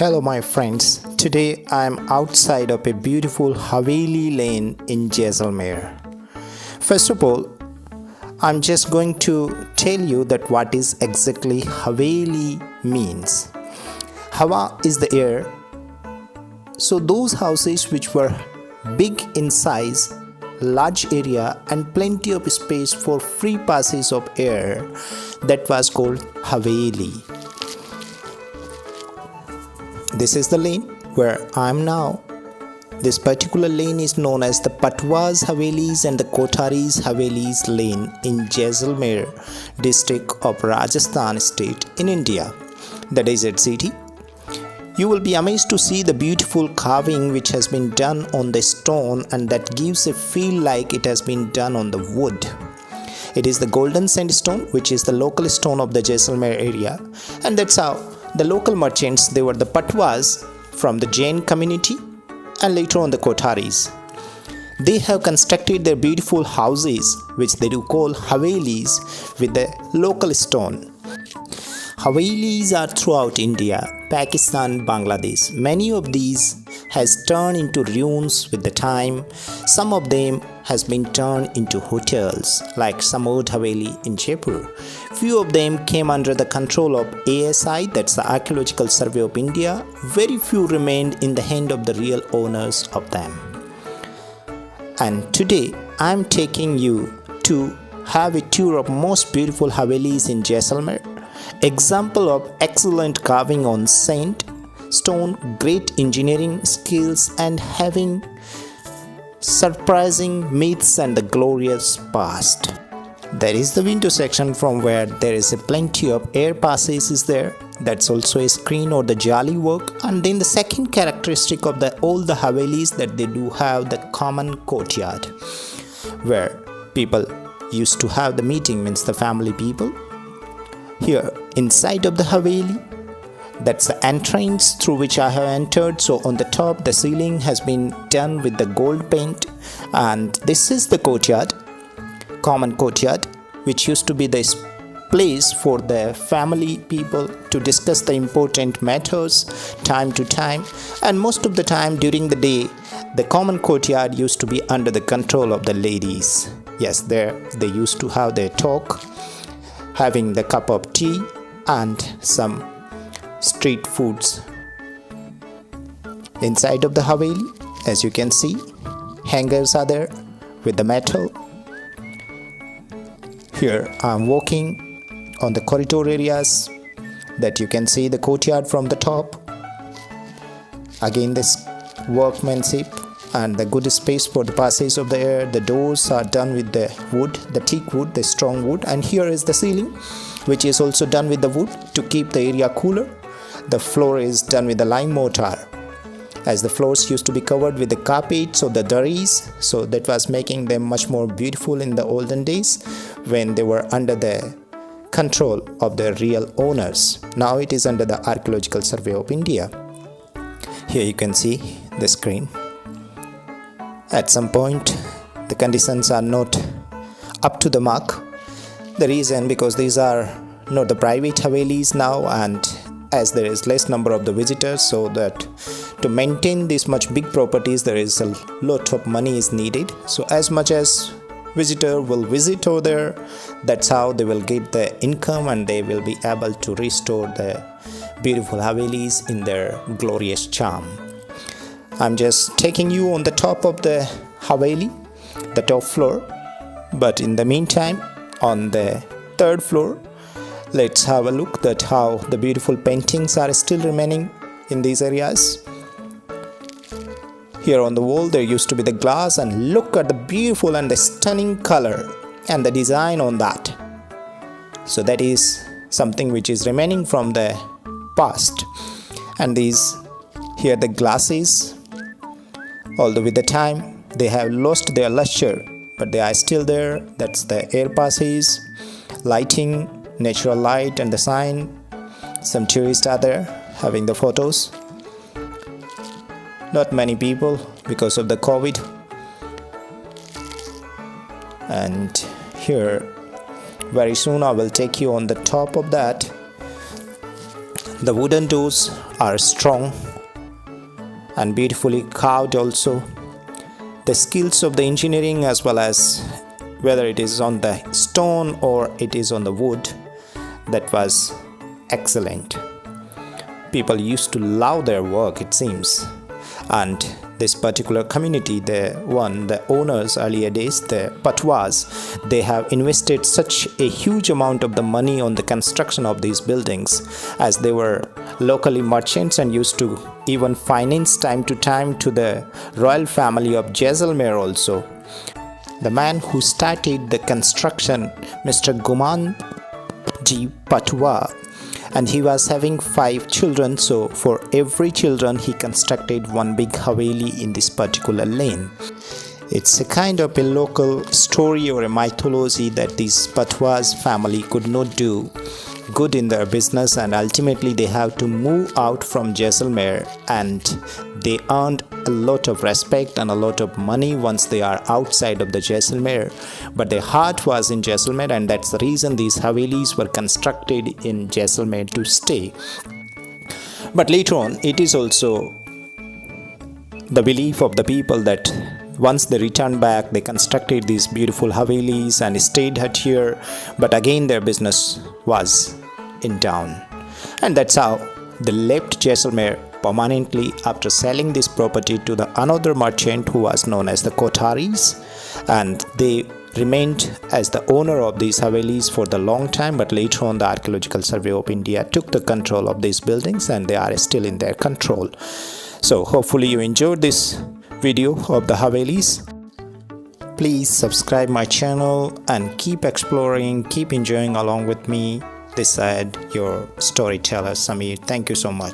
Hello my friends, today I am outside of a beautiful Haveli lane in Jaisalmer. First of all, I'm just going to tell you that what is exactly Haveli means. Hava is the air, so those houses which were big in size, large area and plenty of space for free passes of air, that was called Haveli. This is the lane where I am now. This particular lane is known as the patwahavelis and the kotharihavelis lane in Jaisalmer district of Rajasthan state in India, the desert city. You will be amazed to see the beautiful carving which has been done on the stone, and that gives a feel like it has been done on the wood. It is the golden sandstone which is the local stone of the Jaisalmer area, and that's how the local merchants, they were the Patwas from the Jain community and later on the Kotharis. They have constructed their beautiful houses which they do call Havelis with the local stone. Havelis are throughout India, Pakistan, Bangladesh. Many of these has turned into ruins with the time. Some of them has been turned into hotels like Samod Haveli in Jaipur. Few of them came under the control of ASI, that's the Archaeological Survey of India. Very few remained in the hand of the real owners of them. And today I am taking you to have a tour of most beautiful Havelis in Jaisalmer. Example of excellent carving on sandstone, great engineering skills and having surprising myths and the glorious past. There is the window section from where there is a plenty of air passes is there. That's also a screen or the jali work. And then the second characteristic of all the Havelis that they do have the common courtyard where people used to have the meeting, means the family people. Here inside of the Haveli, that's the entrance through which I have entered. So on the top the ceiling has been done with the gold paint, and this is the courtyard, common courtyard, which used to be this place for the family people to discuss the important matters time to time. And most of the time during the day the common courtyard used to be under the control of the ladies. Yes, there they used to have their talk, having the cup of tea and some street foods. Inside of the Haveli, as you can see, hangers are there with the metal. Here I am walking on the corridor areas that you can see the courtyard from the top. Again this workmanship and the good space for the passage of the air. The doors are done with the wood, the teak wood, the strong wood. And here is the ceiling which is also done with the wood to keep the area cooler. The floor is done with the lime mortar, as the floors used to be covered with the carpets or the durries, so that was making them much more beautiful in the olden days when they were under the control of the real owners. Now it is under the Archaeological Survey of India. Here you can see the screen. At some point the conditions are not up to the mark. The reason because these are not the private Havelis now, and as there is less number of the visitors, so that to maintain this much big properties there is a lot of money is needed. So as much as visitor will visit over there, that's how they will get the income and they will be able to restore the beautiful Havelis in their glorious charm. I'm just taking you on the top of the Haveli, the top floor, but in the meantime on the third floor let's have a look at how the beautiful paintings are still remaining in these areas. Here on the wall there used to be the glass, and look at the beautiful and the stunning color and the design on that. So that is something which is remaining from the past. And these here the glasses, although with the time they have lost their luster, but they are still there. That's the air passes, lighting, natural light and the sign. Some tourists are there having the photos. Not many people because of the COVID. And here very soon I will take you on the top of that. The wooden doors are strong and beautifully carved also. The skills of the engineering, as well as whether it is on the stone or it is on the wood, that was excellent. People used to love their work, it seems. And this particular community, the owners earlier days, the Patwas, they have invested such a huge amount of the money on the construction of these buildings, as they were locally merchants and used to even finance time to time to the royal family of Jaisalmer also. The man who started the construction, Mr. Guman Ji Patwa, and he was having 5 children, so for every children he constructed one big Haveli in this particular lane. It's a kind of a local story or a mythology that this Patwa's family could not do good in their business, and ultimately they have to move out from Jaisalmer, and they earned a lot of respect and a lot of money once they are outside of the Jaisalmer, but their heart was in Jaisalmer, and that's the reason these Havelis were constructed in Jaisalmer to stay. But later on, it is also the belief of the people that once they returned back, they constructed these beautiful Havelis and stayed here, but again their business was in down. And that's how they left Jaisalmer permanently after selling this property to another merchant who was known as the Kotharis, and they remained as the owner of these Havelis for the long time. But later on, the Archaeological Survey of India took the control of these buildings, and they are still in their control. So hopefully you enjoyed this video of the Havelis. Please subscribe my channel and keep exploring, keep enjoying along with me. This side, your storyteller Samir. Thank you so much.